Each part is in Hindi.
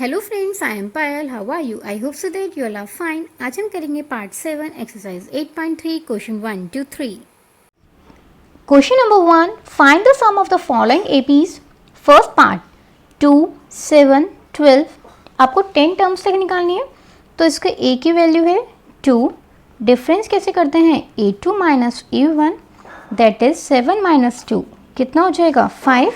Hello friends, I am Payal. How are you? I hope so that you all are fine. आज हम करेंगे part 7 exercise 8.3 question 1 to 3. Question number 1. Find the sum of the following APs. First part 2, 7, 12. आपको 10 टर्म्स तक निकालनी है. तो इसका A की वैल्यू है 2. डिफरेंस कैसे करते हैं? A2 minus A1 that is 7 minus 2 कितना हो जाएगा? 5.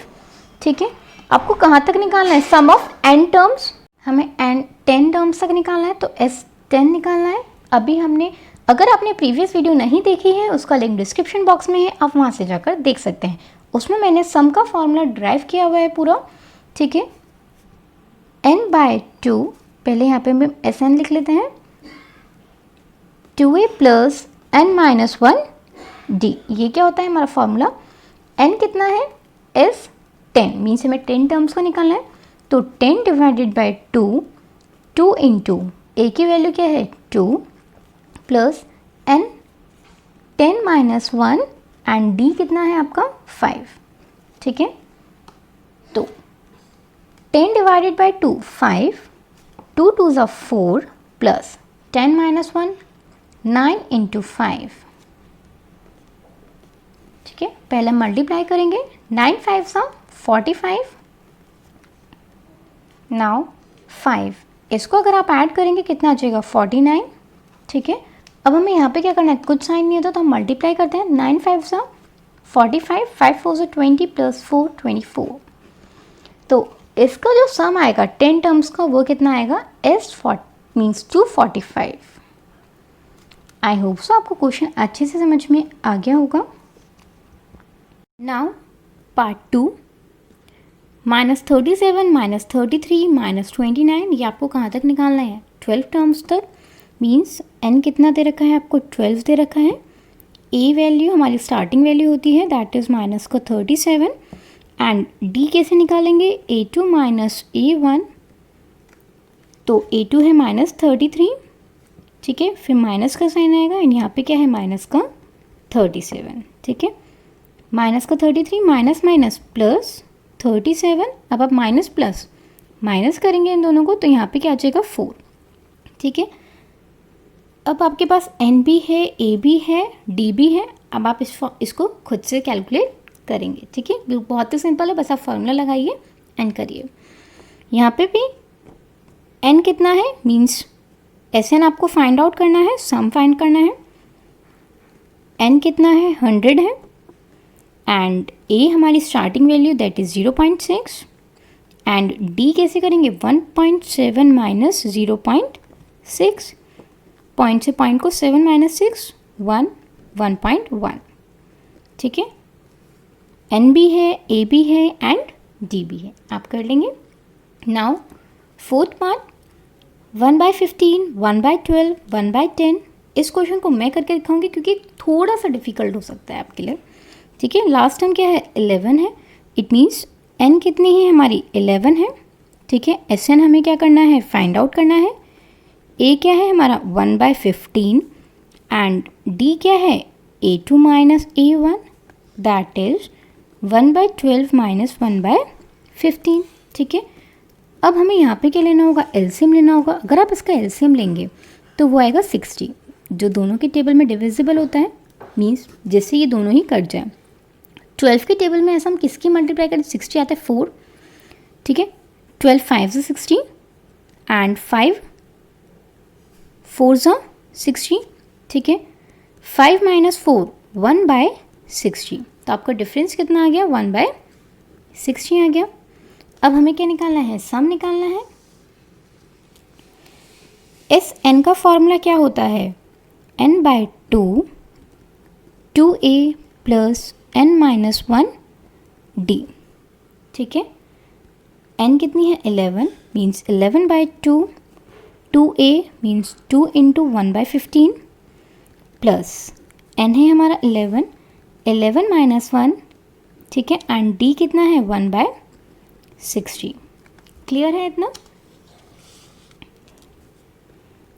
ठीक है. आपको कहाँ तक निकालना है? सम ऑफ n टर्म्स. हमें n 10 टर्म्स तक निकालना है, तो S10 निकालना है. अभी हमने, अगर आपने प्रीवियस वीडियो नहीं देखी है उसका लिंक डिस्क्रिप्शन बॉक्स में है, आप वहाँ से जाकर देख सकते हैं. उसमें मैंने सम का फॉर्मूला ड्राइव किया हुआ है पूरा. ठीक है. n/2, पहले यहाँ पे हम Sn लिख लेते हैं. 2a plus n minus 1d, ये क्या होता है हमारा फॉर्मूला? n कितना है? S10 मीन्स हमें 10 टर्म्स को निकालना है. तो 10 डिवाइडेड बाई 2, 2 इंटू a की वैल्यू क्या है? 2 plus n 10 minus 1 and d कितना है आपका? 5. ठीक है. तो 10 डिवाइडेड बाई 2 5, 2 2 ज़ा 4 प्लस 10 माइनस 1 9 इंटू 5. ठीक है. पहले मल्टीप्लाई करेंगे. 9 5 ज़ा 45. नाउ 5, इसको अगर आप ऐड करेंगे कितना आ जाएगा? 49. ठीक है. अब हमें यहाँ पे क्या करना है? कुछ साइन नहीं होता तो हम मल्टीप्लाई करते हैं. 9 5 ज़ा 45, 5 4 ज़ा 20 प्लस 4 24. तो इसका जो सम आएगा 10 टर्म्स का वो कितना आएगा? S4 means 245. आई होप सो आपको क्वेश्चन अच्छे से समझ में आ गया होगा. Now part 2. -37, -33, -29, ये आपको कहाँ तक निकालना है? 12 टर्म्स तक. मीन्स n कितना दे रखा है आपको? 12 दे रखा है. a वैल्यू हमारी स्टार्टिंग वैल्यू होती है दैट इज़ माइनस का 37. एंड d कैसे निकालेंगे? a2 minus a1. तो a2 है -33. ठीक है. फिर माइनस का साइन आएगा एंड यहाँ पे क्या है? माइनस का 37. ठीक है. माइनस का 33 माइनस माइनस प्लस 37. अब आप माइनस प्लस माइनस करेंगे इन दोनों को तो यहाँ पे क्या आ जाएगा? 4. ठीक है. अब आपके पास n भी है, a भी है, d भी है. अब आप इसको खुद से कैलकुलेट करेंगे. ठीक है. बहुत ही सिंपल है, बस आप फॉर्मूला लगाइए एंड करिए. यहाँ पे भी n कितना है? मीन्स Sn आपको फाइंड आउट करना है, सम फाइंड करना है. n कितना है? 100 है. एंड a हमारी starting value that is 0.6. And d कैसे करेंगे? 1.7 माइनस 0.6. पॉइंट से पॉइंट को 7 माइनस 6 1 1.1. ठीक है. n भी है, a भी है एंड d भी है. आप कर लेंगे. Now fourth part 1/15, 1/12, 1/10. इस क्वेश्चन को मैं करके दिखाऊंगी क्योंकि थोड़ा सा डिफिकल्ट हो सकता है आपके लिए. ठीक है. लास्ट टर्म क्या है? 11 है. इट मीन्स n कितनी है हमारी? 11 है. ठीक है. Sn हमें क्या करना है? फाइंड आउट करना है. a क्या है हमारा? 1/15 एंड d क्या है? a2 minus a1 that is 1/12 minus 1/15. ठीक है. अब हमें यहाँ पे क्या लेना होगा? एलसीएम लेना होगा. अगर आप इसका एलसीएम लेंगे तो वो आएगा 60, जो दोनों के टेबल में डिविजिबल होता है. मीन्स जैसे ये दोनों ही कट जाए. 12 के टेबल में ऐसा हम किसकी मल्टीप्लाई करें? 60 आता है 4. ठीक है. 12 5 से 60 एंड 5 4 ज़ा 60. ठीक है. 5 माइनस 4 1/60. तो आपका डिफरेंस कितना आ गया? 1/60 आ गया. अब हमें क्या निकालना है? सम निकालना है. Sn का फॉर्मूला क्या होता है? n/2 2a plus n minus 1d. ठीक है. n कितनी है? 11 means 11/2. 2a means 2 into 1/15 plus n है हमारा 11, 11 माइनस 1. ठीक है. एंड d कितना है? 1/60. क्लियर है इतना?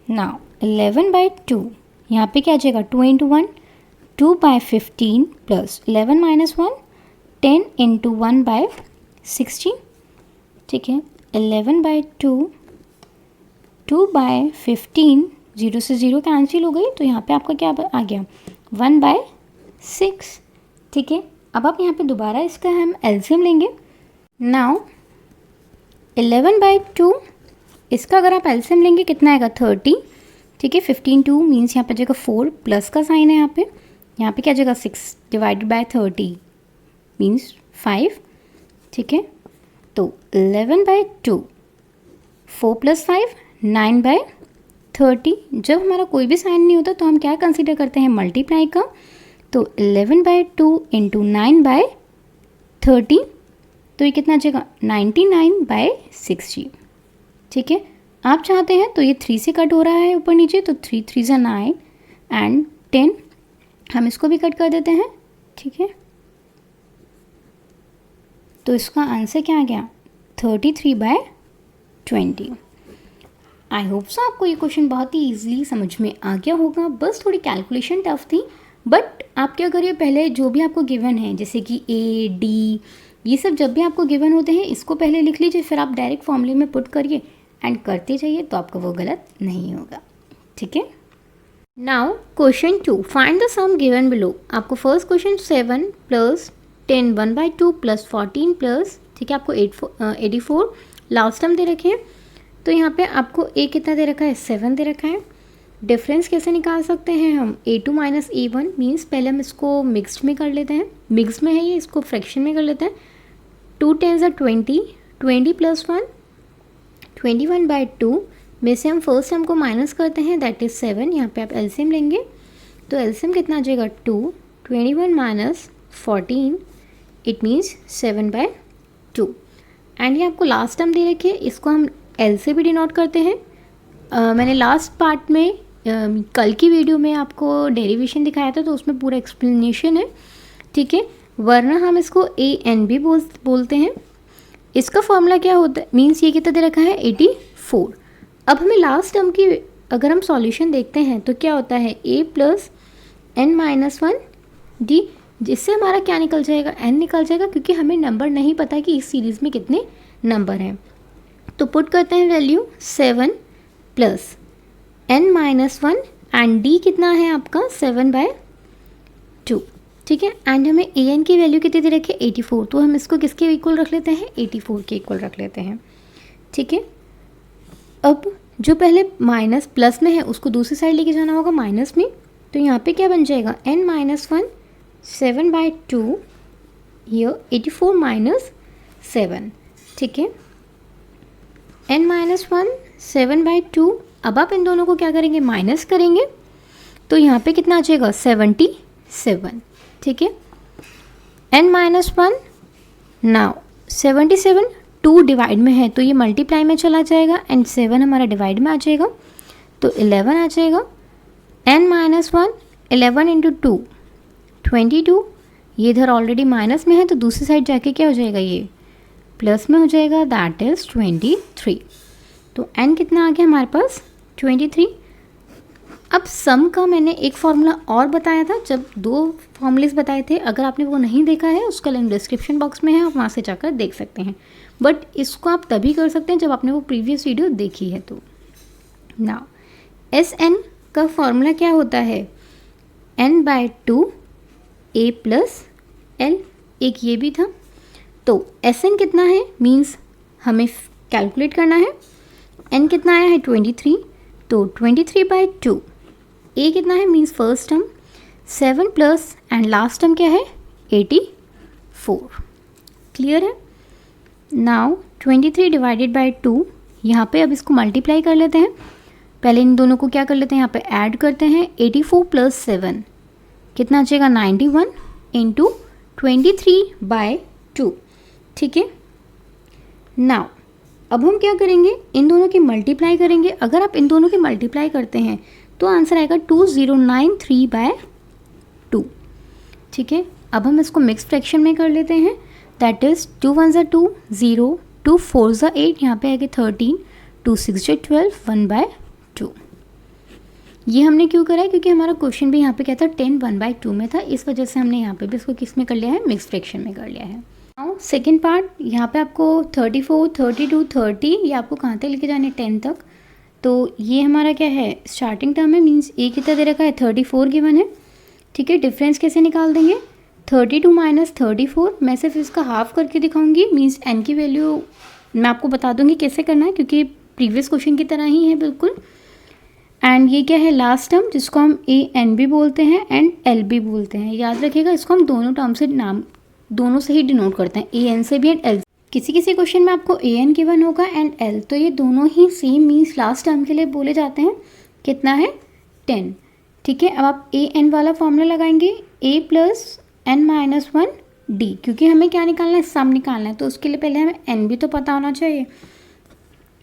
नाउ 11/2 यहाँ पे क्या आ जाएगा? 2 इंटू 1 2/15 प्लस 11 माइनस 1 10 इंटू 1/60. ठीक है. 11/2, 2/15, 0 से 0 कैंसिल हो गई, तो यहाँ पे आपका क्या आ गया 1/6। ठीक है, अब आप यहाँ पे दोबारा इसका हम एलसीएम लेंगे। नाउ 11/2, इसका अगर आप एलसीएम लेंगे कितना आएगा 30। ठीक है, 15 2 मीन्स यहाँ पे जाएगा 4 प्लस का साइन है यहाँ पे क्या जाएगा 6 डिवाइडेड बाय 30 मीन्स 5। ठीक है, तो 11/2, 4 + 5 9/30। जब हमारा कोई भी साइन नहीं होता तो हम क्या कंसीडर करते हैं मल्टीप्लाई का, तो 11/2 इंटू 9/30, तो ये कितना आ जाएगा 99/60। ठीक है, आप चाहते हैं तो ये 3 से कट हो रहा है ऊपर नीचे, तो 3 3 = 9 एंड 10, हम इसको भी कट कर देते हैं। ठीक है, तो इसका आंसर क्या आ गया 33/20। आई होप सो आपको ये क्वेश्चन बहुत ही ईजिली समझ में आ गया होगा, बस थोड़ी कैलकुलेशन टफ थी। बट आप क्या करिए, पहले जो भी आपको गिवन है जैसे कि ए डी ये सब जब भी आपको गिवन होते हैं इसको पहले लिख लीजिए, फिर आप डायरेक्ट फॉर्मूले में पुट करिए एंड करते जाइए, तो आपका वो गलत नहीं होगा। ठीक है, now question 2, find the sum given below. आपको फर्स्ट क्वेश्चन 7 + 10 1/2 + 14 प्लस, ठीक है, आपको 84 लास्ट टर्म दे रखे हैं। तो यहाँ पे आपको ए कितना दे रखा है 7 दे रखा है। डिफरेंस कैसे निकाल सकते हैं हम, A2 - A1 मीन्स पहले हम इसको मिक्स्ड में कर लेते हैं, मिक्स में है ये, इसको फ्रैक्शन में कर लेते हैं। 2 10 = 20, 20 + 1 21/2 में से हम फर्स्ट टर्म को माइनस करते हैं, दैट इज़ 7। यहाँ पे आप एलसीएम लेंगे, तो एलसीएम कितना आ जाएगा 2, 21 - 14 इट मीन्स 7/2। एंड ये आपको लास्ट टर्म दे रखी है, इसको हम एल से भी डिनोट करते हैं। मैंने लास्ट पार्ट में कल की वीडियो में आपको डेरिवेशन दिखाया था, तो उसमें पूरा एक्सप्लेनेशन है। ठीक है, वरना हम इसको AN भी बोलते हैं। इसका फॉर्मूला क्या होता है, मीन्स ये कितना दे रखा है 84। अब हमें लास्ट टर्म की अगर हम सॉल्यूशन देखते हैं तो क्या होता है A + n - 1 D, जिससे हमारा क्या निकल जाएगा n निकल जाएगा, क्योंकि हमें नंबर नहीं पता कि इस सीरीज़ में कितने नंबर हैं। तो पुट करते हैं वैल्यू 7 + n - 1 एंड D कितना है आपका 7/2। ठीक है, एंड हमें AN की वैल्यू कितनी दे रखी है 84, तो हम इसको किसके इक्वल रख लेते हैं 84 के इक्वल रख लेते हैं। ठीक है, अब जो पहले माइनस प्लस में है उसको दूसरी साइड लेके जाना होगा माइनस में, तो यहाँ पे क्या बन जाएगा n - 1 7/2 ये 84 - 7। ठीक है, n - 1 7/2। अब आप इन दोनों को क्या करेंगे माइनस करेंगे, तो यहाँ पे कितना आ जाएगा 77। ठीक है, n - 1 नाउ 77 2 डिवाइड में है तो ये मल्टीप्लाई में चला जाएगा एंड 7 हमारा डिवाइड में आ जाएगा, तो 11 आ जाएगा। n - 1 11 × 2 22, ये इधर ऑलरेडी माइनस में है तो दूसरी साइड जाके क्या हो जाएगा ये प्लस में हो जाएगा, दैट इज़ 23। तो n कितना आ गया हमारे पास 23। अब सम का मैंने एक फार्मूला और बताया था, जब 2 फॉर्मूलेस बताए थे, अगर आपने वो नहीं देखा है उसका लिंक डिस्क्रिप्शन बॉक्स में है, आप वहाँ से जाकर देख सकते हैं। बट इसको आप तभी कर सकते हैं जब आपने वो प्रीवियस वीडियो देखी है। तो नाउ SN का फॉर्मूला क्या होता है n/2 A + L, एक ये भी था। तो SN कितना है मीन्स हमें कैलकुलेट करना है, n कितना आया है 23, तो 23/2। A कितना है means first term 7 plus and last term क्या है 84। क्लियर है। नाउ 23 डिवाइडेड बाय 2, यहाँ पे अब इसको मल्टीप्लाई कर लेते हैं। पहले इन दोनों को क्या कर लेते हैं, यहाँ पे ऐड करते हैं। 84 + 7 कितना आ जाएगा 91 × 23/2। ठीक है, नाउ अब हम क्या करेंगे, इन दोनों की मल्टीप्लाई करेंगे। अगर आप इन दोनों की मल्टीप्लाई करते हैं तो आंसर आएगा 2093/2। ठीक है, अब हम इसको मिक्स फ्रैक्शन में कर लेते हैं, दैट इज़ 2 1 = 2 0, 2 4 = 8, यहाँ पे आएगा 13, 2 6 = 12, 1/2। ये हमने क्यों करा है, क्योंकि हमारा क्वेश्चन भी यहाँ पे क्या था 10 1/2 में था, इस वजह से हमने यहाँ पे भी इसको किस में कर लिया है मिक्स फ्रैक्शन में कर लिया है। नाउ सेकेंड पार्ट, यहाँ पे आपको 34, 32, 30 ये आपको कहाँ तक लेके जाने 10 तक। तो ये हमारा क्या है, स्टार्टिंग टर्म है, मीन्स ए कितना दे रखा है 34 गिवन है। ठीक है, डिफरेंस कैसे निकाल देंगे, 32 माइनस 34, मैं सिर्फ इसका हाफ करके दिखाऊंगी, मीन्स एन की वैल्यू मैं आपको बता दूंगी कैसे करना है, क्योंकि प्रीवियस क्वेश्चन की तरह ही है बिल्कुल। एंड ये क्या है, लास्ट टर्म जिसको हम ए एन भी बोलते हैं एंड एल भी बोलते हैं। याद रखिएगा, इसको हम दोनों टर्म से दोनों से ही डिनोट करते हैं, ए एन से भी एंड एल। किसी किसी क्वेश्चन में आपको ए एन गिवन होगा एंड एल, तो ये दोनों ही सेम मीन्स लास्ट टर्म के लिए बोले जाते हैं। कितना है 10। ठीक है, अब आप ए एन वाला फॉर्मूला लगाएंगे, ए प्लस एन माइनस 1 डी, क्योंकि हमें क्या निकालना है, सम निकालना है, तो उसके लिए पहले हमें एन भी तो पता होना चाहिए।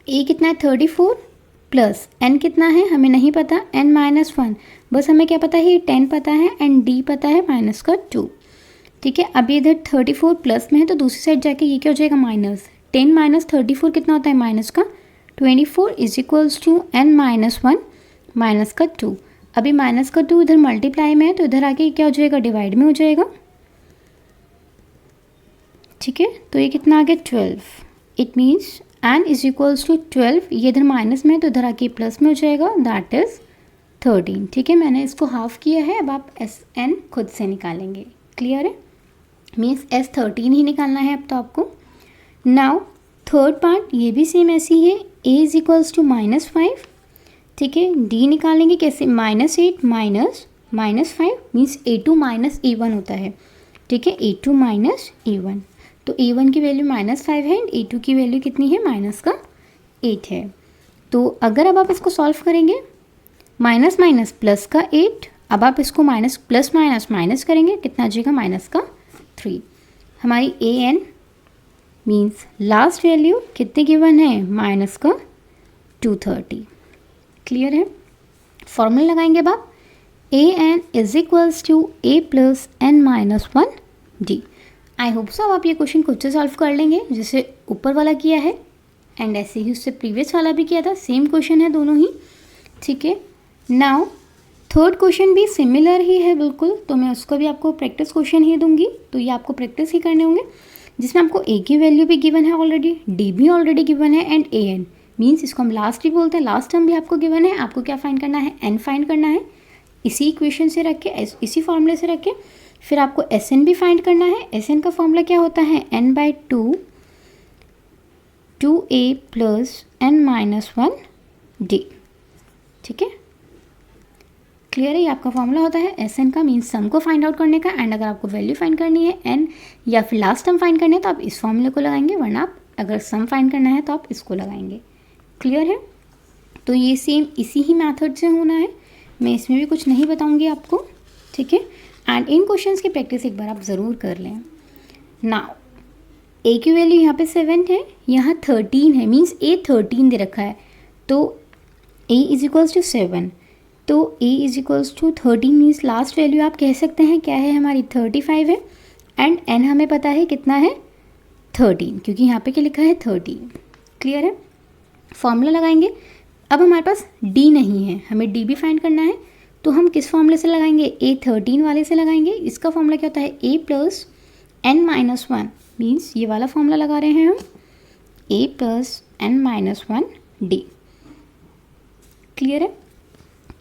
ए कितना है 34 प्लस एन कितना है हमें नहीं पता, एन माइनस 1, बस हमें क्या पता है, ये 10 पता है एंड डी पता है माइनस का 2। ठीक है, अब ये इधर 34 प्लस में है तो दूसरी साइड जाके ये क्या हो जाएगा माइनस, 10 माइनस 34 कितना होता है माइनस का 24 is equals to N minus 1 minus का 2। अभी माइनस का 2 इधर मल्टीप्लाई में है तो इधर आके क्या हो जाएगा, डिवाइड में हो जाएगा। ठीक है, तो ये कितना आ गया 12, it means N is equals to 12, ये इधर माइनस में है तो इधर आके प्लस में हो जाएगा, दैट इज 13। ठीक है, मैंने इसको हाफ किया है, अब आप एस एन खुद से निकालेंगे। क्लियर है, मीन्स एस 13 ही निकालना है अब तो आपको। नाउ थर्ड पार्ट, ये भी सेम ऐसी है, ए इज इक्वल्स टू -5। ठीक है, डी निकालेंगे कैसे, -8 minus -5 means A2 minus A1 होता है। ठीक है, A2 माइनस A1, तो A1 की वैल्यू -5 है एंड A2 की वैल्यू कितनी है माइनस का 8 है। तो अगर अब आप इसको सॉल्व करेंगे, माइनस माइनस प्लस का 8, अब आप इसको माइनस प्लस माइनस माइनस करेंगे, कितना आ जाएगा माइनस का 3। हमारी a n means last value कितने गिवन है, माइनस का 230। क्लियर है, फॉर्मूला लगाएंगे अब आप, a n is equals to a plus N minus 1 d. I hope so आप ये क्वेश्चन खुद से सॉल्व कर लेंगे, जैसे ऊपर वाला किया है एंड ऐसे ही उससे प्रीवियस वाला भी किया था, सेम क्वेश्चन है दोनों ही। ठीक है, नाउ थर्ड क्वेश्चन भी सिमिलर ही है बिल्कुल, तो मैं उसको भी आपको प्रैक्टिस क्वेश्चन ही दूंगी, तो ये आपको प्रैक्टिस ही करने होंगे, जिसमें आपको ए की वैल्यू भी गिवन है ऑलरेडी, डी भी ऑलरेडी गिवन है एंड ए एन मीन्स इसको हम लास्ट भी बोलते हैं, लास्ट टर्म भी आपको गिवन है। आपको क्या फाइंड करना है, एन फाइंड करना है, इसी इक्वेशन से रख के, इसी फॉर्मूले से रख के, फिर आपको एस एन भी फाइंड करना है। एस एन का फॉर्मूला क्या होता है, N by 2a plus N minus 1 D. ठीक है, क्लियर है, ये आपका फॉर्मूला होता है एस एन का, मीन्स सम को फाइंड आउट करने का, एंड अगर आपको वैल्यू फाइंड करनी है एन या फिर लास्ट टर्म फाइंड करनी है तो आप इस फॉर्मूले को लगाएंगे, वरना आप अगर सम फाइंड करना है तो आप इसको लगाएंगे। क्लियर है, तो ये सेम इसी ही मेथड से होना है, मैं इसमें भी कुछ नहीं बताऊंगी आपको। ठीक है, एंड इन क्वेश्चंस की प्रैक्टिस एक बार आप ज़रूर कर लें। नाउ ए की वैल्यू यहाँ पे 7 है, यहाँ 13 है, मीन्स ए 13 दे रखा है, तो ए इज इक्वल्स टू 7, तो a is equals to 13 means last value आप कह सकते हैं क्या है हमारी 35 है, एंड एन हमें पता है कितना है 13, क्योंकि यहाँ पे क्या लिखा है 13। क्लियर है, फॉर्मूला लगाएंगे। अब हमारे पास डी नहीं है, हमें डी भी फाइंड करना है, तो हम किस फॉर्मूले से लगाएंगे, ए 13 वाले से लगाएंगे। इसका फॉर्मूला क्या होता है, a plus N minus 1 means ये वाला फॉर्मूला लगा रहे हैं हम, a plus N minus 1 D. Clear है,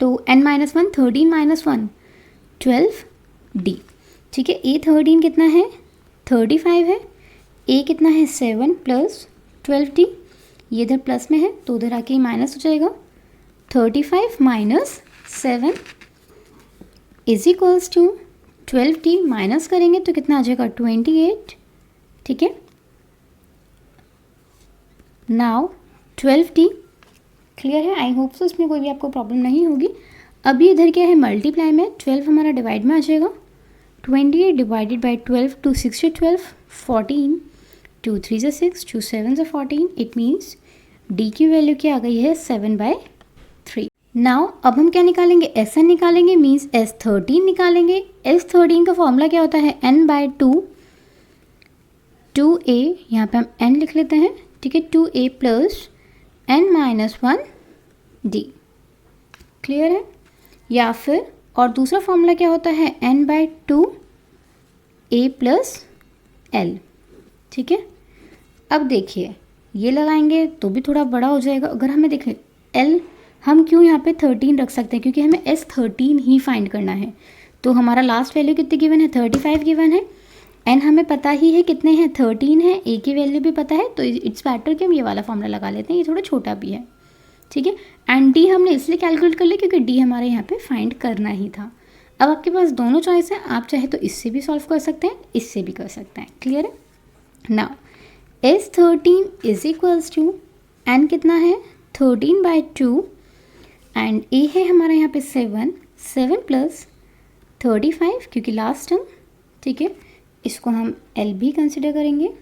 तो एन माइनस 1 13 माइनस 1 12 डी। ठीक है, ए 13 कितना है 35 है, ए कितना है 7 प्लस 12 डी, ये इधर प्लस में है तो उधर आके माइनस हो जाएगा, 35 minus 7 is equals to 12t, minus करेंगे तो कितना आ जाएगा 28। ठीक है, नाउ 12t। क्लियर है, आई होप सो इसमें कोई भी आपको प्रॉब्लम नहीं होगी। अभी इधर क्या है मल्टीप्लाई में, 12 हमारा डिवाइड में आ जाएगा, 28 divided by 12, 2 6 12 14, 2 3 6, 2 7 14, it means D की वैल्यू क्या आ गई है 7/3। नाउ अब हम क्या निकालेंगे, एस एन निकालेंगे, मीन्स एस 13 निकालेंगे। एस 13 का फॉर्मूला क्या होता है, एन बाय 2a, यहाँ पे हम n लिख लेते हैं। ठीक है, 2a plus N minus 1 D. Clear है, या फिर और दूसरा फॉर्मूला क्या होता है, n bye 2a plus l। ठीक है। अब देखिए ये लगाएंगे तो भी थोड़ा बड़ा हो जाएगा। अगर हमें देखें L, हम क्यों यहाँ पे 13 रख सकते हैं, क्योंकि हमें S13 ही फाइंड करना है। तो हमारा लास्ट वैल्यू कितनी गिवन है, 35 गिवन है, एन हमें पता ही है कितने हैं, 13 है, ए की वैल्यू भी पता है, तो इट्स बेटर कि हम ये वाला फॉर्मूला लगा लेते हैं, ये थोड़ा छोटा भी है, ठीक है। एंड डी हमने इसलिए कैलकुलेट कर लिया क्योंकि डी हमारे यहाँ पे फाइंड करना ही था। अब आपके पास दोनों चॉइस है, आप चाहे तो इससे भी सॉल्व कर सकते हैं, इससे भी कर सकते हैं, क्लियर है। Now S13 is equals to N कितना है 13/2 एंड ए है हमारा यहाँ पे 7 प्लस 35 क्योंकि लास्ट टर्म, ठीक है, इसको हम एल भी कंसिडर करेंगे।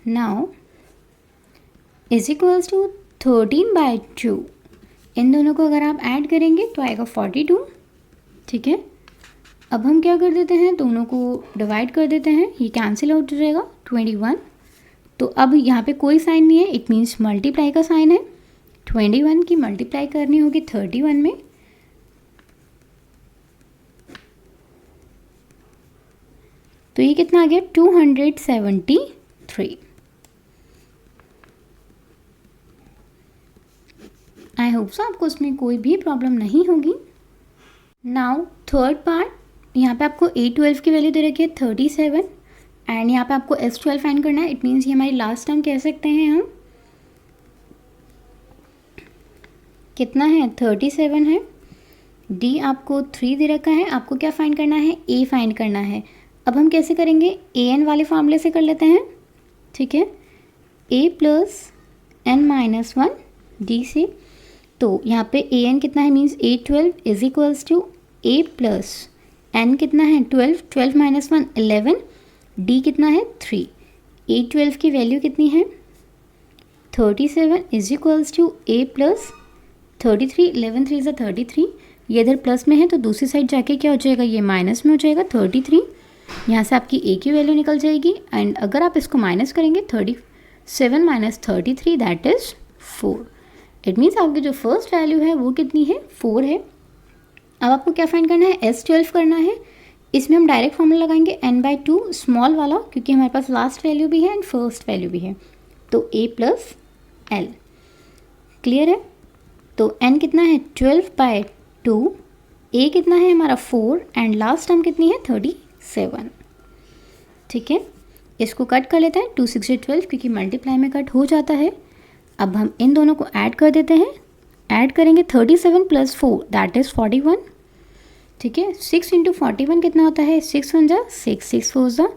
नाउ इज इक्वल्स टू 13/2, इन दोनों को अगर आप ऐड करेंगे तो आएगा 42, ठीक है। अब हम क्या कर देते हैं, दोनों को डिवाइड कर देते हैं, ये कैंसिल आउट हो जाएगा 21। तो अब यहाँ पे कोई साइन नहीं है, इट मीन्स मल्टीप्लाई का साइन है, 21 की मल्टीप्लाई करनी होगी 31 में, तो ये कितना आ गया 273। आई होप सो आपको उसमें कोई भी प्रॉब्लम नहीं होगी। नाउ थर्ड पार्ट, यहाँ पे आपको A12 की वैल्यू दे रखी है 37 एंड यहाँ पे आपको S12 फाइंड करना है, इट मीन्स ये हमारी लास्ट टर्म कह सकते हैं हम, कितना है 37 है, D आपको 3 दे रखा है, आपको क्या फाइंड करना है, A फाइंड करना है। अब हम कैसे करेंगे, AN वाले फॉर्मूले से कर लेते हैं, ठीक है, A प्लस n-1 D से, तो यहाँ पे AN कितना है means A12 is equals to A plus n कितना है 12 माइनस 1 11, D कितना है 3, A12 की वैल्यू कितनी है 37 is equals to A plus 33, 11 3 ज़ा 33, ये इधर प्लस में है तो दूसरी साइड जाके क्या हो जाएगा, ये माइनस में हो जाएगा 33, यहाँ से आपकी A की वैल्यू निकल जाएगी एंड अगर आप इसको माइनस करेंगे 37 minus 33 that is 4, it means आपकी जो फर्स्ट वैल्यू है वो कितनी है 4 है। अब आपको क्या फाइंड करना है, S12 करना है, इसमें हम डायरेक्ट फॉर्मूला लगाएंगे n/2 स्मॉल वाला, क्योंकि हमारे पास लास्ट वैल्यू भी है एंड फर्स्ट वैल्यू भी है, तो A प्लस L, क्लियर है। तो n कितना है 12/2, A कितना है हमारा 4 एंड लास्ट टर्म कितनी है 37, ठीक है। इसको कट कर लेते हैं 2 6 12 क्योंकि मल्टीप्लाई में कट हो जाता है। अब हम इन दोनों को ऐड कर देते हैं, ऐड करेंगे 37 प्लस 4 दैट इज़ 41, ठीक है। 6 इंटू 41 कितना होता है, 6 1 जा 6, 6 4 जा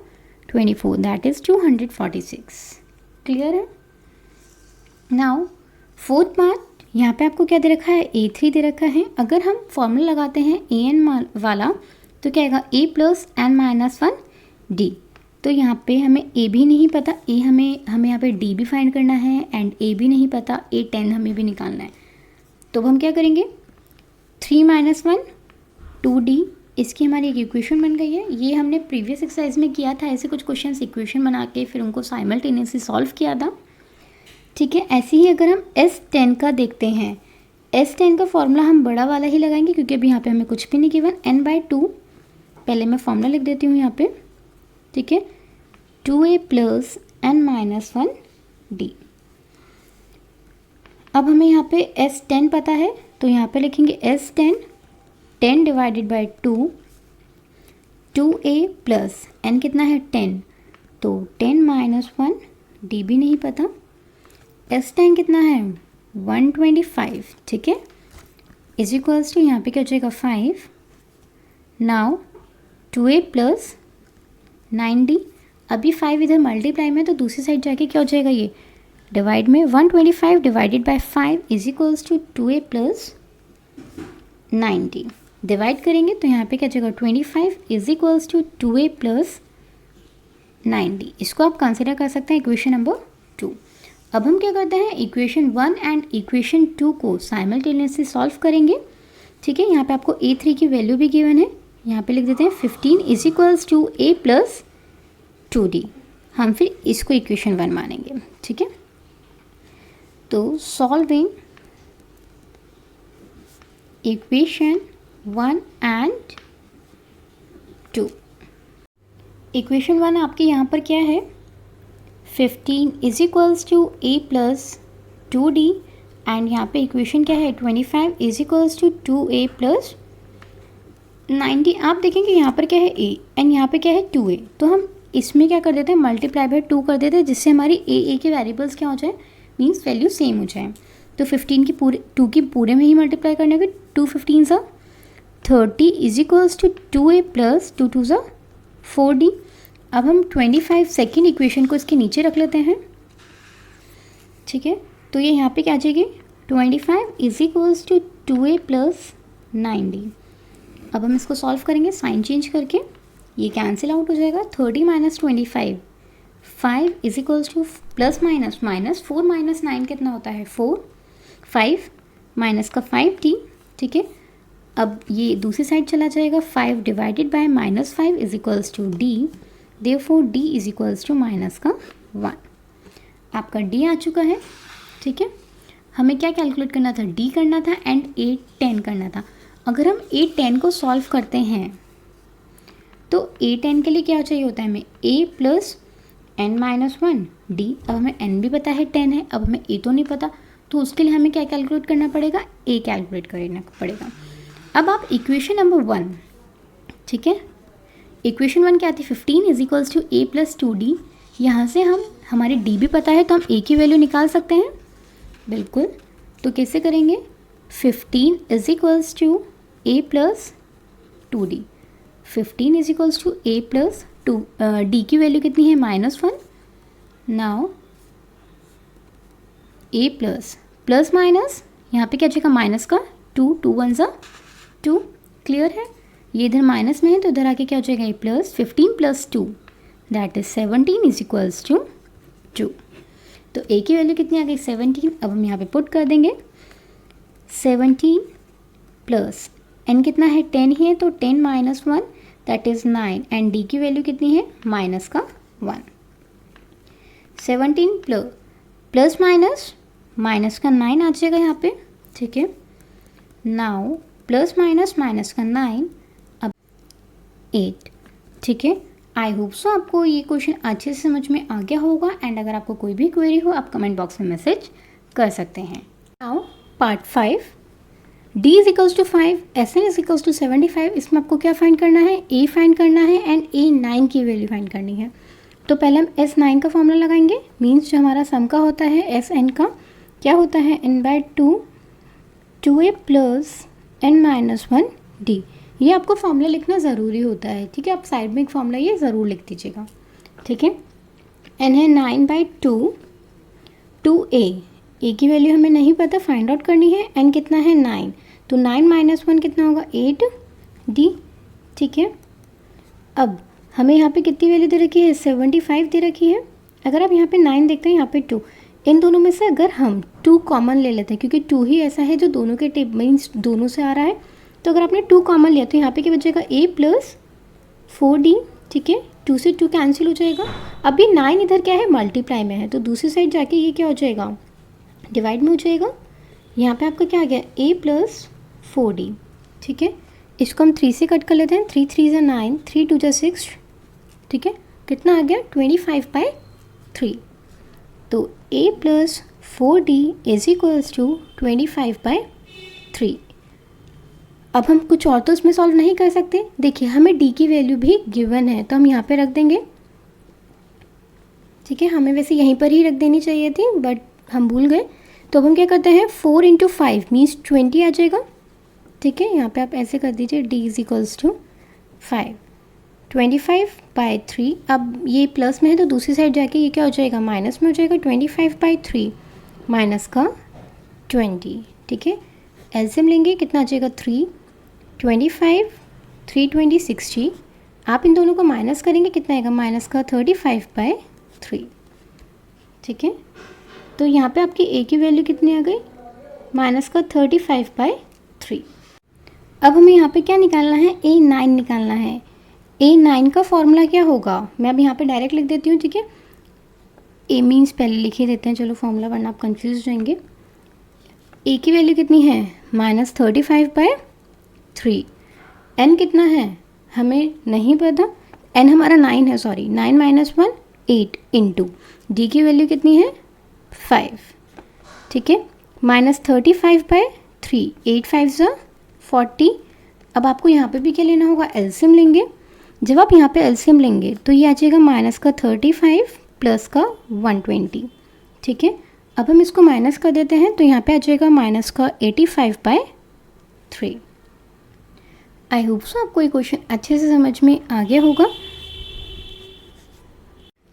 24 दैट इज़ 246, क्लियर है। नाउ फोर्थ पार्ट, यहाँ पे आपको क्या दे रखा है, A3 दे रखा है, अगर हम फॉर्मूला लगाते हैं AN वाला तो क्या आएगा A प्लस n-1 D, तो यहाँ पे हमें A भी नहीं पता, हमें यहाँ पे D भी फाइंड करना है एंड A भी नहीं पता, A10 हमें भी निकालना है, तो अब हम क्या करेंगे 3 - 1 2D, इसकी हमारी एक इक्वेशन बन गई है। ये हमने प्रीवियस एक्सरसाइज में किया था, ऐसे कुछ क्वेश्चंस इक्वेशन बना के फिर उनको साइमल्टेनियसली सॉल्व किया था, ठीक है। ऐसे ही अगर हम S10 का देखते हैं, S10 का फॉर्मूला हम बड़ा वाला ही लगाएंगे क्योंकि अभी यहाँ पे हमें कुछ भी नहीं गिवन, n/2, पहले मैं फॉर्मूला लिख देती हूँ यहाँ पे, ठीक है, 2A प्लस n-1 D। अब हमें यहाँ पे S10 पता है तो यहाँ पे लिखेंगे S10 10 divided by 2, 2A plus n कितना है 10, तो 10 - 1 D भी नहीं पता, S10 कितना है 125, ठीक है, इज इक्वल्स टू यहाँ पे क्या हो जाएगा 5। नाउ 2A प्लस 9D, अभी 5 इधर मल्टीप्लाई में तो दूसरी साइड जाके क्या हो जाएगा, ये डिवाइड में 125 divided by 5 is equals to 2A plus 9D, divide करेंगे तो यहाँ पे क्या जाएगा 25 is equals to 2A plus 9D, इसको आप कंसिडर कर सकते हैं इक्वेशन नंबर 2। अब हम क्या करते हैं, इक्वेशन 1 एंड इक्वेशन 2 को साइमल्टेनियसली सॉल्व करेंगे, ठीक है। यहाँ पे आपको A3 की वैल्यू भी गिवन है, यहाँ पे लिख देते हैं 15 is equals to A plus 2D, हम फिर इसको इक्वेशन 1 मानेंगे, ठीक है। तो सॉल्विंग इक्वेशन 1 एंड 2, इक्वेशन 1 आपके यहाँ पर क्या है, 15 is equals to a plus 2d and यहाँ पे इक्वेशन क्या है 25 is equals to 2a plus 90। आप देखेंगे यहाँ पर क्या है a एंड यहाँ पे क्या है 2a, तो हम इसमें क्या कर देते हैं मल्टीप्लाई बाय 2 कर देते हैं जिससे हमारी a के वेरिएबल्स क्या हो जाए मीन्स वैल्यू सेम हो जाए। तो 15 की पूरे 2 की पूरे में ही मल्टीप्लाई करने के 2 15 सा 30 is equals to 2a plus 2 2 सा 4d। अब हम 25 सेकेंड इक्वेशन को इसके नीचे रख लेते हैं, ठीक है। तो ये यहाँ पे क्या आ जाएगी 25 is equals to 2a plus 9d। अब हम इसको सॉल्व करेंगे साइन चेंज करके, ये कैंसिल आउट हो जाएगा। 30 minus 25 5 is equals two plus minus minus 4 minus 9 कितना होता है 4, 5 माइनस का 5d, ठीक है। अब ये दूसरी साइड चला जाएगा 5 divided by minus 5 is equals to d, therefore d is equals to minus का 1। आपका d आ चुका है, ठीक है। हमें क्या कैलकुलेट करना था d करना था एंड a 10 करना था। अगर हम a 10 को सॉल्व करते हैं तो a 10 के लिए क्या चाहिए होता है हमें a plus n minus 1 d। अब हमें n भी पता है 10 है, अब हमें a तो नहीं पता, तो उसके लिए हमें क्या कैलकुलेट करना पड़ेगा a कैलकुलेट करना पड़ेगा। अब आप इक्वेशन नंबर 1, ठीक है, इक्वेशन 1 क्या थी 15 is equals to a plus 2d। यहाँ से हम हमारे d भी पता है तो हम a की वैल्यू निकाल सकते हैं, बिल्कुल। तो कैसे करेंगे 15 is equals to a plus 2d। 15 is equals to a plus 2 d की वैल्यू कितनी है -1। Now a plus plus minus यहाँ पे क्या जाएगा माइनस का 2 2 1 सा 2, क्लियर है। ये इधर माइनस में है तो इधर आके क्या हो जाएगा a plus 15 plus 2 that is 17 is equals to 2। तो a की वैल्यू कितनी आ गई 17। अब हम यहाँ पे पुट कर देंगे 17 प्लस n कितना है 10 ही है तो 10 minus 1 that is 9 and d की वैल्यू कितनी है माइनस का 1। 17 प्लस माइनस माइनस का 9 आ जाएगा यहाँ पे, ठीक है। नाउ प्लस माइनस माइनस का 9 अब 8, ठीक है। आई होप सो आपको ये क्वेश्चन अच्छे से समझ में आ गया होगा एंड अगर आपको कोई भी क्वेरी हो आप कमेंट बॉक्स में मैसेज कर सकते हैं। Now part 5 d is equals to 5 Sn is equals to 75। इसमें आपको क्या फाइंड करना है a फाइंड करना है एंड a 9 की वैल्यू फाइंड करनी है। तो पहले हम S9 का फॉर्मूला लगाएंगे, मीन्स जो हमारा सम का होता है Sn का क्या होता है n/2 2a plus n minus 1 d। ये आपको फॉर्मूला लिखना ज़रूरी होता है, ठीक है। आप साइड में एक फॉर्मूला ये ज़रूर लिख दीजिएगा, ठीक है। n है 9/2 2a, a की वैल्यू हमें नहीं पता फाइंड आउट करनी है, n कितना है 9 तो 9 माइनस 1 कितना होगा 8d, ठीक है। अब हमें यहाँ पे कितनी वैल्यू दे रखी है 75 दे रखी है। अगर आप यहाँ पे 9 देखते हैं यहाँ पे 2, इन दोनों में से अगर हम 2 कॉमन ले लेते हैं क्योंकि 2 ही ऐसा है जो दोनों के टेब मीन्स दोनों से आ रहा है, तो अगर आपने 2 कॉमन लिया तो यहाँ पे क्या बचेगा a प्लस 4d, ठीक है। 2 से 2 कैंसिल हो जाएगा। अभी 9 इधर क्या है मल्टीप्लाई में है तो दूसरी साइड जाके ये क्या हो जाएगा डिवाइड में हो जाएगा। यहाँ पे आपका क्या आ गया a प्लस 4d, ठीक है। इसको हम 3 से कट कर लेते हैं, 3 3 = 9 3 2 = 6, ठीक है। कितना आ गया 25/3। तो a plus 4d is equals to 25/3। अब हम कुछ और तो इसमें सॉल्व नहीं कर सकते। देखिए हमें d की वैल्यू भी गिवन है तो हम यहाँ पे रख देंगे, ठीक है। हमें वैसे यहीं पर ही रख देनी चाहिए थी बट हम भूल गए। तो अब हम क्या करते हैं 4 × 5 मीन्स 20 आ जाएगा, ठीक है। यहाँ पे आप ऐसे कर दीजिए d इज इक्वल्स टू 5 25/3। अब ये प्लस में है तो दूसरी साइड जाके ये क्या हो जाएगा माइनस में हो जाएगा 25/3 माइनस का 20, ठीक है। एलसीएम लेंगे कितना आ जाएगा 3 25 3 20 60। आप इन दोनों को माइनस करेंगे कितना आएगा माइनस का 35/3, ठीक है। तो यहाँ पे आपकी a की वैल्यू कितनी आ गई माइनस का 35/3। अब हमें यहाँ पे क्या निकालना है a9 निकालना है। a9 का फॉर्मूला क्या होगा मैं अब यहाँ पे डायरेक्ट लिख देती हूँ, ठीक है। a मीन्स पहले लिख ही देते हैं चलो फॉर्मूला, वरना आप कंफ्यूज हो जाएंगे। a की वैल्यू कितनी है -35/3। n कितना है हमें नहीं पता, n हमारा 9 है, सॉरी 9 - 1 8 इंटू डी की वैल्यू कितनी है 5, ठीक है, -35/3, 8 5 ज़ा 40। अब आपको यहाँ पे भी क्या लेना होगा, एलसीएम लेंगे। जब आप यहाँ पे एलसीएम लेंगे तो ये आ जाएगा -35 प्लस का 120, ठीक है। अब हम इसको माइनस कर देते हैं तो यहाँ पे आ जाएगा -85/3। आई होप सो आपको ये क्वेश्चन अच्छे से समझ में आ गया होगा।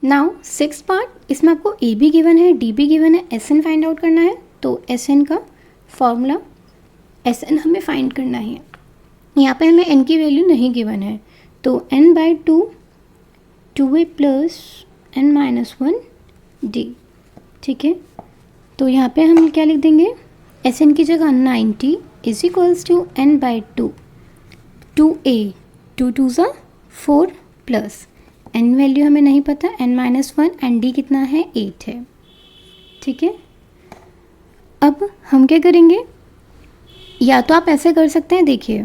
नाउ 6th पार्ट, इसमें आपको ए भी गिवन है, डी भी गिवन है, एस एन फाइंड आउट करना है। तो एस एन का फॉर्मूला, एस एन हमें फाइंड करना है। यहाँ पे हमें एन की वैल्यू नहीं गिवन है, तो n/2 2a plus n-1 d, ठीक है। तो यहाँ पे हम क्या लिख देंगे, एस एन की जगह 90 is equals to n/2 2a, 2 2 ज़ा 4 प्लस n वैल्यू हमें नहीं पता, n-1 एंड d कितना है 8 है, ठीक है। अब हम क्या करेंगे, या तो आप ऐसे कर सकते हैं, देखिए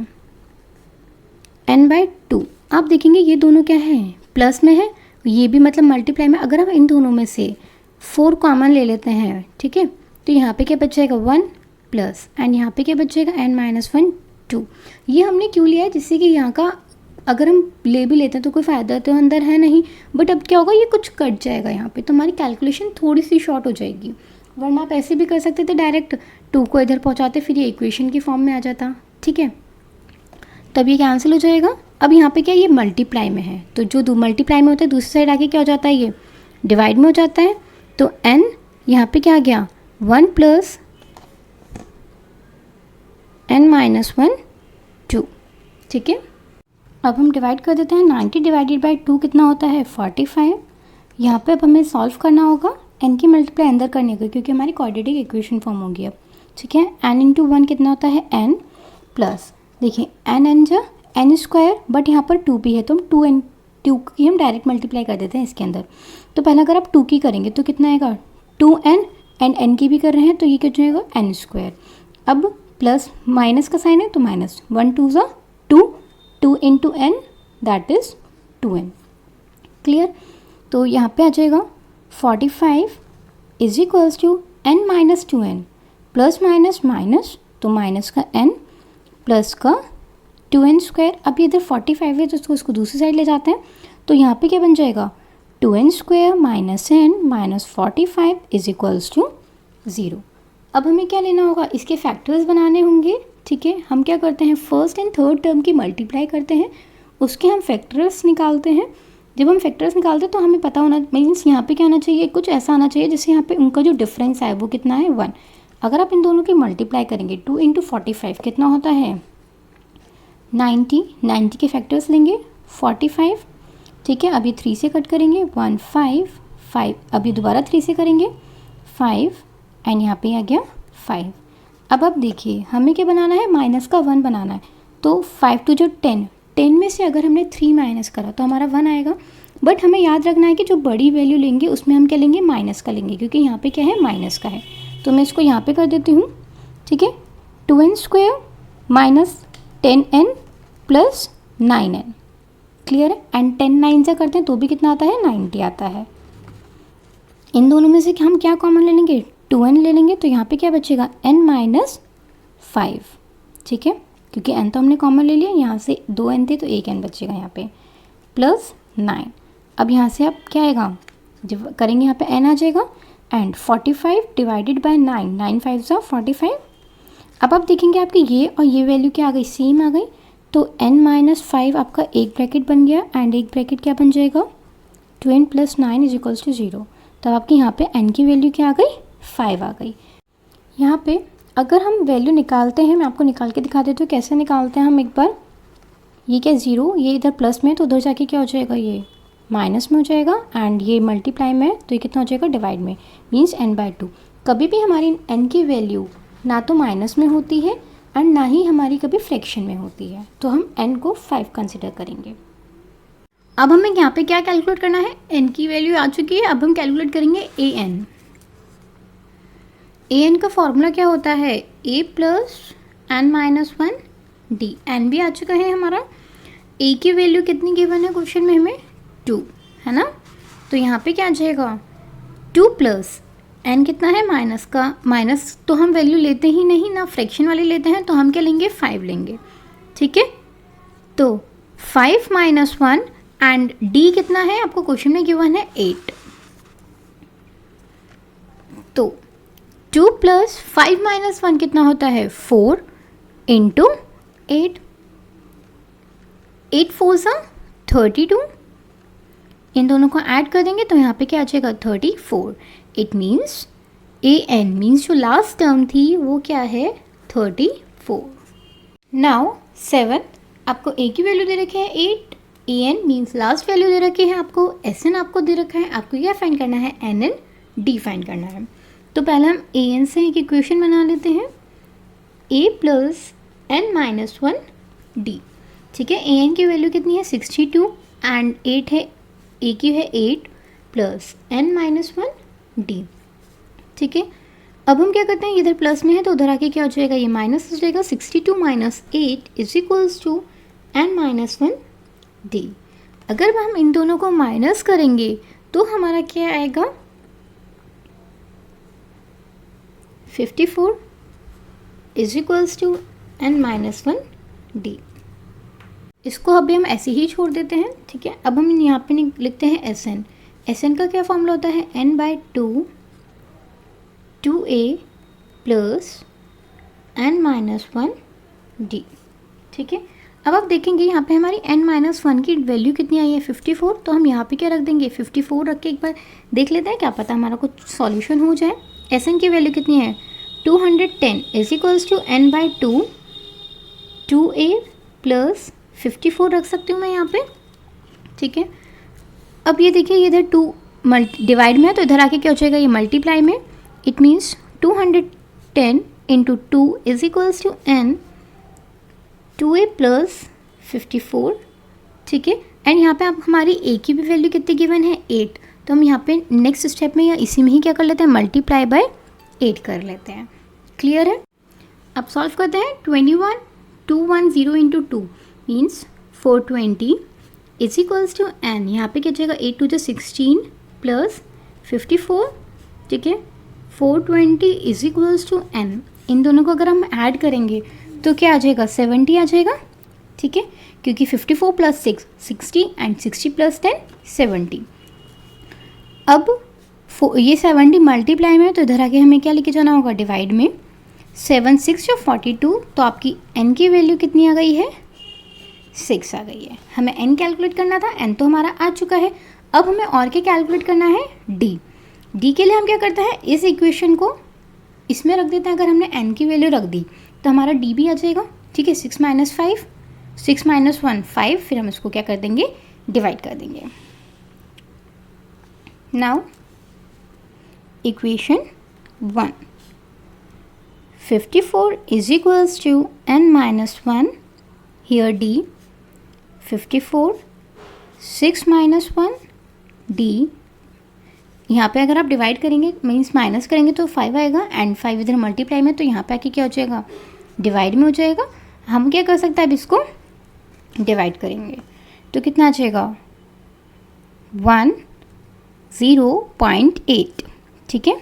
n/2 आप देखेंगे ये दोनों क्या है, प्लस में है, ये भी मतलब मल्टीप्लाई में। अगर हम इन दोनों में से 4 कॉमन ले लेते हैं, ठीक है, तो यहाँ पे क्या बच जाएगा 1 प्लस, एंड यहाँ पे क्या बच जाएगा n-1 2। ये हमने क्यों लिया है, जिससे कि यहाँ का अगर हम ले भी लेते हैं तो कोई फ़ायदा तो अंदर है नहीं, बट अब क्या होगा, ये कुछ कट जाएगा यहाँ पे, तो हमारी कैलकुलेशन थोड़ी सी शॉर्ट हो जाएगी। वरना आप ऐसे भी कर सकते थे, डायरेक्ट 2 को इधर पहुँचाते, फिर ये इक्वेशन की फॉर्म में आ जाता, ठीक है। तब ये कैंसिल हो जाएगा। अब यहाँ पे क्या, ये मल्टीप्लाई में है, तो जो मल्टीप्लाई में होता है दूसरी साइड आके क्या हो जाता है, ये डिवाइड में हो जाता है। तो n यहाँ पे क्या आ गया 1 प्लस n-1 2, ठीक है। अब हम डिवाइड कर देते हैं, 90 डिवाइडेड बाई 2 कितना होता है 45। यहाँ पे अब हमें सॉल्व करना होगा n की मल्टीप्लाई अंदर करने को, क्योंकि हमारी क्वाड्रेटिक इक्वेशन फॉर्म होगी अब, ठीक है। n इंटू 1 कितना होता है n प्लस, देखिए n जा n स्क्वायर, बट यहाँ पर 2 भी है तो हम 2 की हम डायरेक्ट मल्टीप्लाई कर देते हैं इसके अंदर। तो पहले अगर आप 2 की करेंगे तो कितना आएगा 2n, एंड n की भी कर रहे हैं तो ये क्या जाएगा n स्क्वायर। अब प्लस माइनस का साइन है तो माइनस, 1 2 ज़ा 2, 2 into n that is 2n, clear. तो यहाँ पे आ जाएगा 45 is equals to n-2n, plus minus minus, तो माइनस का n प्लस का 2n स्क्वायर। अब ये इधर 45 है तो उसको दूसरी साइड ले जाते हैं, तो यहाँ पे क्या बन जाएगा 2n square minus n minus 45 is equals to 0। अब हमें क्या लेना होगा, इसके फैक्टर्स बनाने होंगे, ठीक है। हम क्या करते हैं, फर्स्ट एंड थर्ड टर्म की मल्टीप्लाई करते हैं, उसके हम फैक्टर्स निकालते हैं। जब हम फैक्टर्स निकालते हैं तो हमें पता होना, मीन्स यहाँ पे क्या आना चाहिए, कुछ ऐसा आना चाहिए जिससे यहाँ पे उनका जो डिफरेंस है वो कितना है 1। अगर आप इन दोनों की मल्टीप्लाई करेंगे 2 इंटू 45 कितना होता है 90 के फैक्टर्स लेंगे 45, ठीक है। अभी 3 से कट करेंगे 1 5 5, अभी दोबारा 3 से करेंगे 5, एंड यहाँ पे आ गया 5। अब देखिए हमें क्या बनाना है, माइनस का 1 बनाना है, तो 5 टू जो 10 में से अगर हमने 3 माइनस करा तो हमारा 1 आएगा। बट हमें याद रखना है कि जो बड़ी वैल्यू लेंगे उसमें हम क्या लेंगे, माइनस का लेंगे, क्योंकि यहाँ पे क्या है माइनस का है। तो मैं इसको यहाँ पे कर देती हूँ, ठीक है। 2n square minus 10n plus 9n, clear है। एंड 10 9 से करते हैं तो भी कितना आता है 90 आता है। इन दोनों में से हम क्या कॉमन ले लेंगे, 2n ले लेंगे, तो यहाँ पे क्या बचेगा n-5, ठीक है, क्योंकि n तो हमने कॉमन ले लिया, यहाँ से 2n थे तो 1n बचेगा यहाँ पे, प्लस 9। अब यहाँ से आप क्या आएगा, जब करेंगे यहाँ पे n आ जाएगा, एंड 45 डिवाइडेड बाय 9, 9 5 ज़ा 45। अब आप देखेंगे आपकी ये और ये वैल्यू क्या आ गई, सेम आ गई, तो n-5 आपका एक ब्रैकेट बन गया, एंड एक ब्रैकेट क्या बन जाएगा 2n plus 9 is equals to 0। तब आपकी यहाँ पे n की वैल्यू क्या आ गई 5 आ गई। यहाँ पे अगर हम वैल्यू निकालते हैं, मैं आपको निकाल के दिखा देती हूँ कैसे निकालते हैं हम एक बार। ये क्या 0, ये इधर प्लस में तो उधर जाके क्या हो जाएगा, ये माइनस में हो जाएगा, एंड ये मल्टीप्लाई में तो ये कितना हो जाएगा डिवाइड में, मीन्स n/2। कभी भी हमारी n की वैल्यू ना तो माइनस में होती है एंड ना ही हमारी कभी फ्रैक्शन में होती है, तो हम n को 5 कंसिडर करेंगे। अब हमें यहाँ पे क्या कैलकुलेट करना है, n की वैल्यू आ चुकी है, अब हम कैलकुलेट करेंगे an का फॉर्मूला क्या होता है, a plus n-1 d। n भी आ चुका है हमारा, a की वैल्यू कितनी गिवन है क्वेश्चन में हमें 2, है ना। तो यहाँ पे क्या आ जाएगा 2 प्लस n कितना है माइनस का, माइनस तो हम वैल्यू लेते ही नहीं ना, फ्रैक्शन वाले लेते हैं, तो हम क्या लेंगे 5 लेंगे, ठीक है। तो 5 माइनस 1 एंड d कितना है आपको क्वेश्चन में गिवन है 8। तो 2 प्लस 5 माइनस 1 कितना होता है 4 इंटू 8, 8 4 सा 32, इन दोनों को ऐड कर देंगे तो यहाँ पे क्या आ जाएगा 34। It means a n means जो लास्ट टर्म थी वो क्या है 34। नाउ 7 आपको ए की वैल्यू दे रखी है 8, ए एन मीन्स लास्ट वैल्यू दे रखी है आपको, एस एन आपको दे रखा है, आपको क्या फाइंड करना है एन एन डी फाइंड करना है। तो पहले हम ए एन से एक इक्वेशन बना लेते हैं, ए प्लस एन माइनस 1 डी, ठीक है। ए एन की वैल्यू कितनी है 62 एंड 8 है, ए की है 8 प्लस एन माइनस 1 डी, ठीक है। अब हम क्या करते हैं, इधर प्लस में है तो उधर आके क्या हो जाएगा, ये माइनस हो जाएगा, 62 minus 8 is equals to N minus 1 d. अगर हम इन दोनों को माइनस करेंगे तो हमारा क्या आएगा 54 is equals to N minus 1 d. इसको अभी हम ऐसे ही छोड़ देते हैं, ठीक है। अब हम यहाँ पे लिखते हैं एस एन। एस एन का क्या फॉर्मूला होता है N by 2a plus N minus 1 D, ठीक है। अब आप देखेंगे यहाँ पे हमारी n माइनस 1 की वैल्यू कितनी आई है 54, तो हम यहाँ पे क्या रख देंगे 54 रख के एक बार देख लेते हैं, क्या पता हमारा कुछ सॉल्यूशन हो जाए। एस एन की वैल्यू कितनी है 210 is equals to n by 2a plus 54 रख सकती हूँ मैं यहाँ पे, ठीक है। अब ये देखिए ये इधर 2 डिवाइड में है तो इधर आके क्या हो जाएगा ये मल्टीप्लाई में, it means 210 into 2 is equals to n 2a plus 54, ठीक है। एंड यहाँ पे आप हमारी a की भी वैल्यू कितनी गिवन है 8, तो हम यहाँ पे नेक्स्ट स्टेप में या इसी में ही क्या कर लेते हैं मल्टीप्लाई बाय 8 कर लेते हैं। क्लियर है। अब सॉल्व करते हैं 21 210 into 2 means 420 is equals to n, यहाँ पे क्या जाएगा 8 टू 16 प्लस 54, ठीक है। 420 इज इक्वल्स टू एन, इन दोनों को अगर हम ऐड करेंगे तो क्या आ जाएगा 70 आ जाएगा, ठीक है, क्योंकि 54 प्लस 6 60 एंड 60 प्लस 10 70। अब ये 70 मल्टीप्लाई में है तो इधर आके हमें क्या लेके जाना होगा डिवाइड में, 7 6 जो 42, तो आपकी n की वैल्यू कितनी आ गई है 6 आ गई है। हमें n कैलकुलेट करना था, n तो हमारा आ चुका है। अब हमें और क्या कैलकुलेट करना है d के लिए हम क्या करते हैं इस इक्वेशन को इसमें रख देते हैं। अगर हमने n की वैल्यू रख दी तो हमारा d भी आ जाएगा, ठीक है। 6 माइनस 5 6 माइनस 1 5, फिर हम इसको क्या कर देंगे डिवाइड कर देंगे। Now equation 1 54 is equals to n minus 1, here d 54 6 minus 1 d, यहाँ पे अगर आप डिवाइड करेंगे मीन्स माइनस करेंगे तो 5 आएगा एंड 5 इधर मल्टीप्लाई में, तो यहाँ पे आके क्या हो जाएगा डिवाइड में हो जाएगा। हम क्या कर सकते हैं अब इसको डिवाइड करेंगे तो कितना आ जाएगा 1/0.8, ठीक है।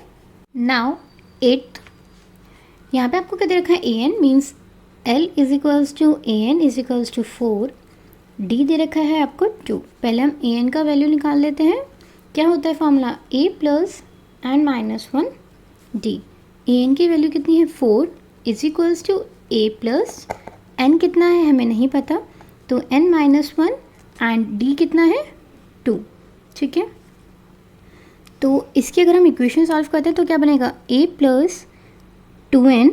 नाउ 8 यहाँ पे आपको क्या दे रखा है a n means l is equals to a n is equals to 4, d दे रखा है आपको 2। पहले हम ए एन का वैल्यू निकाल लेते हैं, क्या होता है formula a plus N minus 1 d. A n की वैल्यू कितनी है 4 is equals to a plus n कितना है हमें नहीं पता, तो n माइनस 1 एंड d कितना है 2, ठीक है। तो इसकी अगर हम इक्वेशन सॉल्व करते हैं तो क्या बनेगा a प्लस 2n,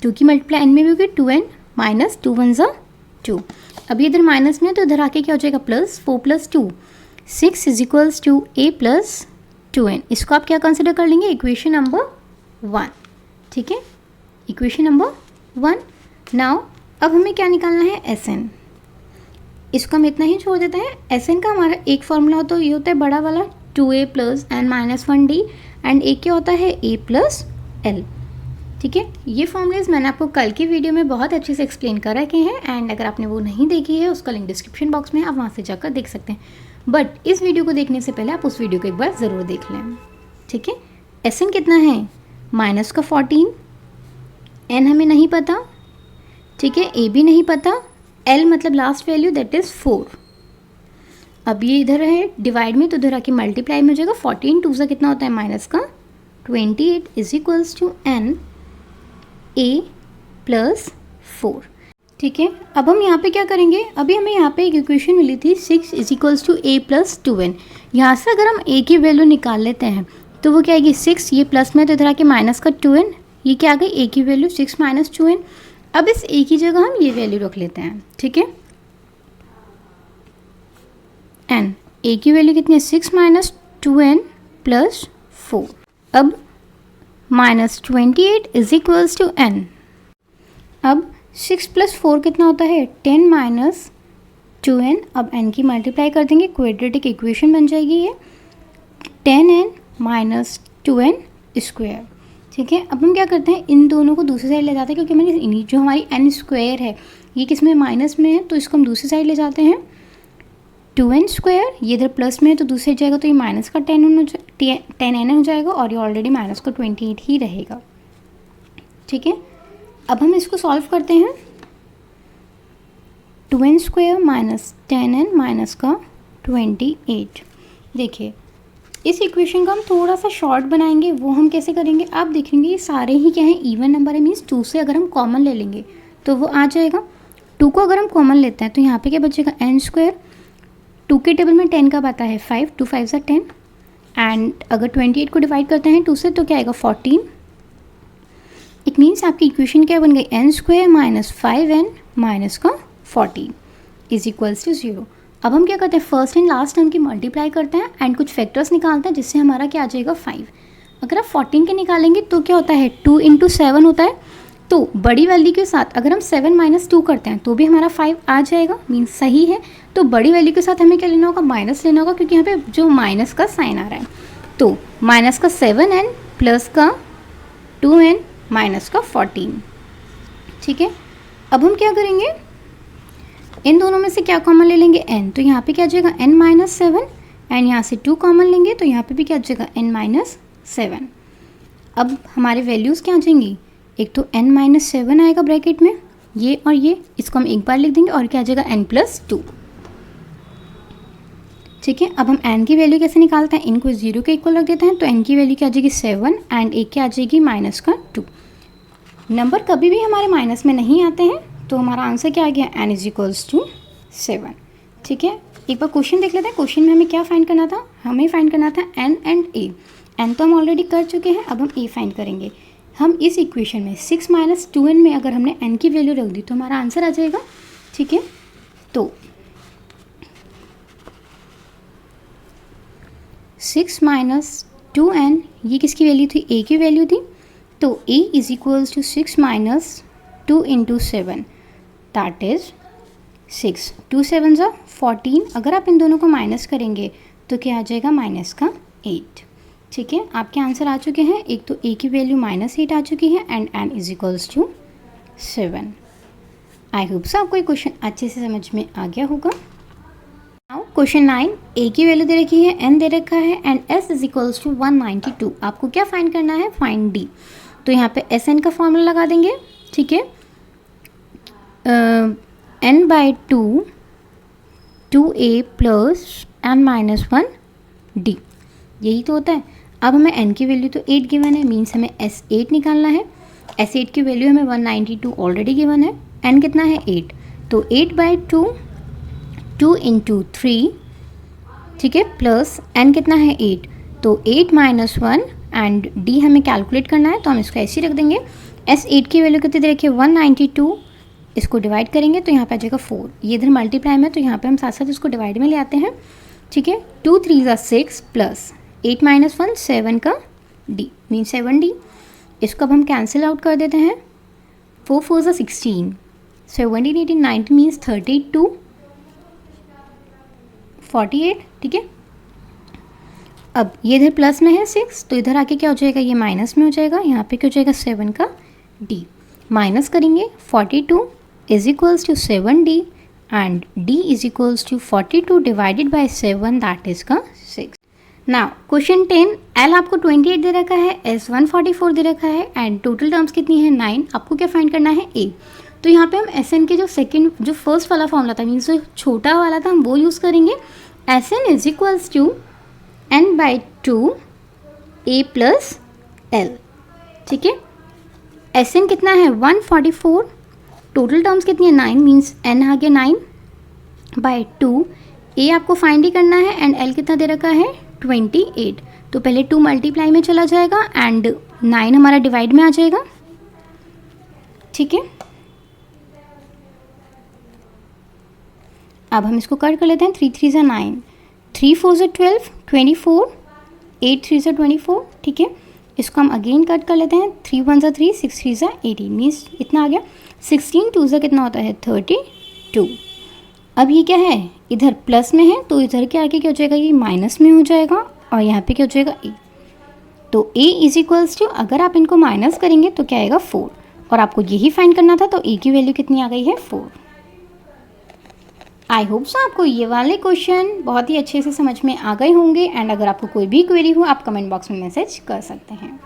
2 की मल्टीप्लाई n में भी होगी 2n माइनस 2 1 ज़ा 2। अभी इधर माइनस में है तो इधर आके क्या हो जाएगा plus 4 plus 2 6 is equals to a plus 2n। इसको आप क्या कंसिडर कर लेंगे इक्वेशन नंबर 1, ठीक है, इक्वेशन नंबर 1। नाउ अब हमें क्या निकालना है एस एन, इसको हम इतना ही छोड़ देते हैं। एस एन का हमारा एक फॉर्मूला होता है, ये होता है बड़ा वाला 2a plus N minus 1 d and एक क्या होता है a प्लस एल, ठीक है। ये फॉर्मूलेज मैंने आपको कल की वीडियो में बहुत अच्छे से एक्सप्लेन कर रखे हैं एंड अगर आपने वो नहीं देखी है उसका लिंक डिस्क्रिप्शन बॉक्स में आप वहाँ से जाकर देख सकते हैं, बट इस वीडियो को देखने से पहले आप उस वीडियो को एक बार ज़रूर देख लें। ठीक है। एस एन कितना है, माइनस का 14, एन हमें नहीं पता, ठीक है, ए भी नहीं पता, एल मतलब लास्ट वैल्यू दैट इज़ 4। अब ये इधर है डिवाइड में, तो इधर आके मल्टीप्लाई में हो जाएगा। 14 2 से कितना होता है, माइनस का 28 is equals to n a plus 4, ठीक है। अब हम यहाँ पे क्या करेंगे, अभी हमें यहाँ पे एक इक्वेशन मिली थी 6 is equals to a plus 2n। यहाँ से अगर हम ए की वैल्यू निकाल लेते हैं तो वो क्या आएगी 6, ये प्लस में तो इधर आके माइनस का 2n, ये क्या आ गई ए की वैल्यू 6 माइनस 2n। अब इस ए की जगह हम ये वैल्यू रख लेते हैं, ठीक है। एन ए की वैल्यू कितनी है, 6 माइनस 2n प्लस 4। अब minus 28 is equals to n. अब 6 प्लस 4 कितना होता है, 10 माइनस 2n। अब n की मल्टीप्लाई कर देंगे, क्वाड्रेटिक इक्वेशन बन जाएगी ये 10n माइनस 2n स्क्वायर, ठीक है। अब हम क्या करते हैं, इन दोनों को दूसरी साइड ले जाते हैं, क्योंकि मैंने जो हमारी n स्क्वायर है ये किस में, माइनस में है, तो इसको हम दूसरी साइड ले जाते हैं। 2n स्क्वायर ये इधर प्लस में है तो दूसरी जाएगा, तो ये माइनस का 10n हो जाएगा, और ये ऑलरेडी माइनस का 28 ही रहेगा, ठीक है। अब हम इसको सॉल्व करते हैं। 2n square minus 10n minus का 28। देखिए इस इक्वेशन को हम थोड़ा सा शॉर्ट बनाएंगे, वो हम कैसे करेंगे, आप देखेंगे ये सारे ही क्या है, इवन नंबर है, मीन्स 2 से अगर हम कॉमन ले लेंगे तो वो आ जाएगा। 2 को अगर हम कॉमन लेते हैं तो यहाँ पे क्या बचेगा, n स्क्वायर। 2 के टेबल में 10 का आता है 5, 2 5 ज़ा 10, एंड अगर 28 को डिवाइड करते हैं 2 से तो क्या आएगा 14। इट मीन्स आपकी इक्वेशन क्या बन गई, n square minus 5n minus का 14 इज इक्वल्स टू 0। अब हम क्या करते हैं, फर्स्ट एंड लास्ट टर्म की मल्टीप्लाई करते हैं एंड कुछ फैक्टर्स निकालते हैं, जिससे हमारा क्या आ जाएगा 5। अगर आप 14 के निकालेंगे तो क्या होता है, 2 इंटू 7 होता है, तो बड़ी वैल्यू के साथ अगर हम 7 माइनस 2 करते हैं तो भी हमारा 5 आ जाएगा, मीन्स सही है। तो बड़ी वैल्यू के साथ हमें क्या लेना होगा, माइनस लेना होगा, क्योंकि यहाँ पे जो माइनस का साइन आ रहा है। तो माइनस का 7n प्लस का 2n माइनस का 14, ठीक है। अब हम क्या करेंगे, इन दोनों में से क्या कॉमन ले लेंगे, n, तो यहाँ पे क्या आ जाएगा n माइनस 7, एंड यहाँ से 2 कॉमन लेंगे तो यहाँ पे भी क्या आ जाएगा n माइनस 7। अब हमारे वैल्यूज़ क्या आ जाएंगी, एक तो n माइनस 7 आएगा ब्रैकेट में, ये और ये, इसको हम एक बार लिख देंगे, और क्या आ जाएगा n प्लस 2, ठीक है। अब हम n की वैल्यू कैसे निकालते हैं, इनको 0 के इक्वल रख देते हैं, तो n की वैल्यू क्या आ जाएगी 7, एंड एक क्या आ जाएगी माइनस का 2। नंबर कभी भी हमारे माइनस में नहीं आते हैं, तो हमारा आंसर क्या आ गया, n इज इक्वल्स टू 7, ठीक है। एक बार क्वेश्चन देख लेते हैं, क्वेश्चन में हमें क्या फाइंड करना था, हमें फाइंड करना था n एंड a। n तो हम ऑलरेडी कर चुके हैं, अब हम a फाइंड करेंगे। हम इस इक्वेशन में 6 माइनस 2n में अगर हमने n की वैल्यू रख दी तो हमारा आंसर आ जाएगा, ठीक है। तो 6 माइनस 2n ये किसकी वैल्यू थी, a की वैल्यू थी, तो a is equals to 6 minus 2 into 7, that is 6, 2 7 ज़ा 14। अगर आप इन दोनों को माइनस करेंगे तो क्या आ जाएगा, माइनस का 8, ठीक है। आपके आंसर आ चुके हैं, एक तो a की वैल्यू माइनस 8 आ चुकी है, and n is equals to 7। I hope so आपको ये क्वेश्चन अच्छे से समझ में आ गया होगा। नाउ क्वेश्चन 9, a की वैल्यू दे रखी है, n दे रखा है, and s is equals to 192। आपको क्या फाइंड करना है, फाइंड d। तो यहाँ पे sn का फॉर्मूला लगा देंगे, ठीक है। n by 2 2a plus n minus 1 d, यही तो होता है। अब हमें n की वैल्यू तो 8 गिवन है, मीन्स हमें s8 निकालना है। s8 की वैल्यू हमें 192 ऑलरेडी गिवन है, n कितना है 8, तो 8 बाई 2 2 इंटू 3, ठीक है, प्लस n कितना है 8, तो 8 माइनस 1, एंड d हमें कैलकुलेट करना है, तो हम इसको ऐसे ही रख देंगे। s8 की वैल्यू कितनी दे रखी है 192, इसको डिवाइड करेंगे तो यहाँ पे आ जाएगा 4, ये इधर मल्टीप्लाई में, तो यहाँ पे हम साथ साथ इसको डिवाइड में ले आते हैं, ठीक है। 2 3 ज़ा 6 प्लस 8 माइनस 1 7 का d मीन 7d, इसको अब हम कैंसिल आउट कर देते हैं। 4 4 ज़ा 16, 17 18 19 मीन्स 32 48, ठीक है। अब ये इधर प्लस में है 6, तो इधर आके क्या हो जाएगा, ये माइनस में हो जाएगा, यहाँ पे क्या हो जाएगा 7 का d, माइनस करेंगे 42 is equals to 7d, and d is equals to 42 divided by 7, that is का 6। नाउ क्वेश्चन 10, एल आपको 28 दे रखा है, एस 144 दे रखा है एंड टोटल टर्म्स कितनी है 9। आपको क्या फाइंड करना है ए। तो यहाँ पे हम एस एन के जो फर्स्ट वाला फॉर्मूला था मीन्स जो छोटा वाला था हम वो यूज़ करेंगे। S n is equals to n by 2 a plus l. ठीक है, एस एन कितना है 144, टोटल टर्म्स कितनी है 9 मीन्स एन आ गया 9 बाई 2, ए आपको फाइंड ही करना है एंड एल कितना दे रखा है 28। तो पहले 2 मल्टीप्लाई में चला जाएगा एंड 9 हमारा डिवाइड में आ जाएगा। ठीक है, अब हम इसको कट कर लेते हैं। 3 3 ज़ा 9, 3 4 ज़ा 12, 24, 8 3 ज़ा 24। ठीक है, इसको हम अगेन कट कर लेते हैं। 3 1 ज़ा 3, 6 3 ज़ा 18 मीन्स इतना आ गया। 16 2 ज़ा कितना होता है 32। अब ये क्या है इधर प्लस में है तो इधर के आगे क्या हो जाएगा ये माइनस में हो जाएगा और यहाँ पे क्या हो जाएगा ए। तो ए इज इक्वल्स टू अगर आप इनको माइनस करेंगे तो क्या आएगा 4 और आपको यही फाइंड करना था तो ए की वैल्यू कितनी आ गई है 4। आई होप सो आपको ये वाले क्वेश्चन बहुत ही अच्छे से समझ में आ गए होंगे एंड अगर आपको कोई भी क्वेरी हो आप कमेंट बॉक्स में मैसेज कर सकते हैं।